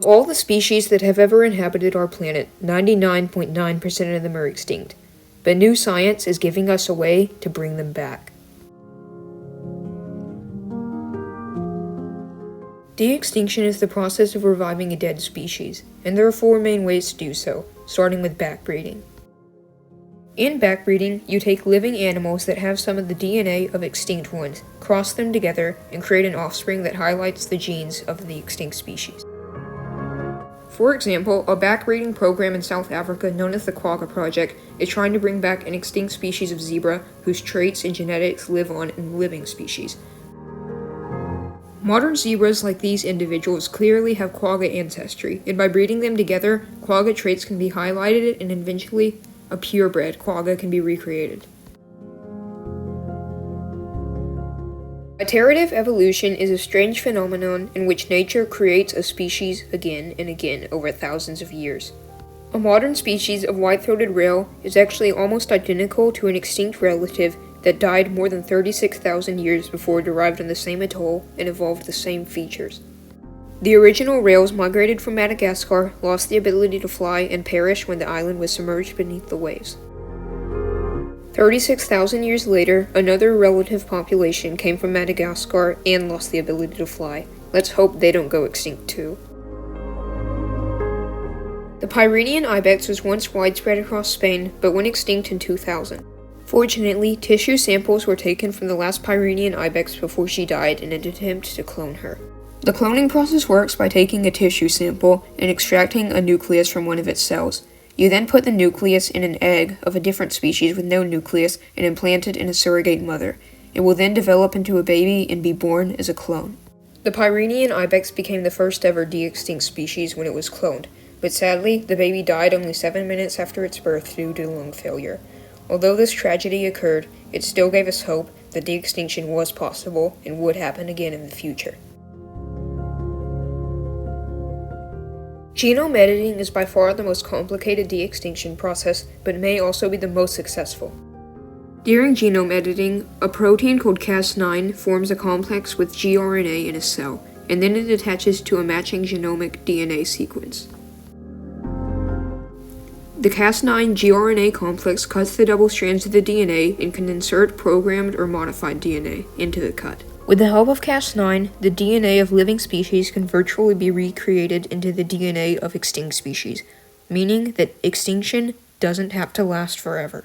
Of all the species that have ever inhabited our planet, 99.9% of them are extinct. But new science is giving us a way to bring them back. De-extinction is the process of reviving a dead species, and there are four main ways to do so, starting with backbreeding. In backbreeding, you take living animals that have some of the DNA of extinct ones, cross them together, and create an offspring that highlights the genes of the extinct species. For example, a backbreeding program in South Africa known as the Quagga Project is trying to bring back an extinct species of zebra whose traits and genetics live on in living species. Modern zebras like these individuals clearly have quagga ancestry, and by breeding them together, quagga traits can be highlighted and eventually a purebred quagga can be recreated. Iterative evolution is a strange phenomenon in which nature creates a species again and again over thousands of years. A modern species of white-throated rail is actually almost identical to an extinct relative that died more than 36,000 years before it arrived on the same atoll and evolved the same features. The original rails migrated from Madagascar, lost the ability to fly, and perished when the island was submerged beneath the waves. 36,000 years later, another relative population came from Madagascar and lost the ability to fly. Let's hope they don't go extinct too. The Pyrenean ibex was once widespread across Spain, but went extinct in 2000. Fortunately, tissue samples were taken from the last Pyrenean ibex before she died in an attempt to clone her. The cloning process works by taking a tissue sample and extracting a nucleus from one of its cells. You then put the nucleus in an egg of a different species with no nucleus and implant it in a surrogate mother. It will then develop into a baby and be born as a clone. The Pyrenean ibex became the first ever de-extinct species when it was cloned, but sadly, the baby died only 7 minutes after its birth due to lung failure. Although this tragedy occurred, it still gave us hope that de-extinction was possible and would happen again in the future. Genome editing is by far the most complicated de-extinction process, but may also be the most successful. During genome editing, a protein called Cas9 forms a complex with gRNA in a cell, and then it attaches to a matching genomic DNA sequence. The Cas9 gRNA complex cuts the double strands of the DNA and can insert programmed or modified DNA into the cut. With the help of Cas9, the DNA of living species can virtually be recreated into the DNA of extinct species, meaning that extinction doesn't have to last forever.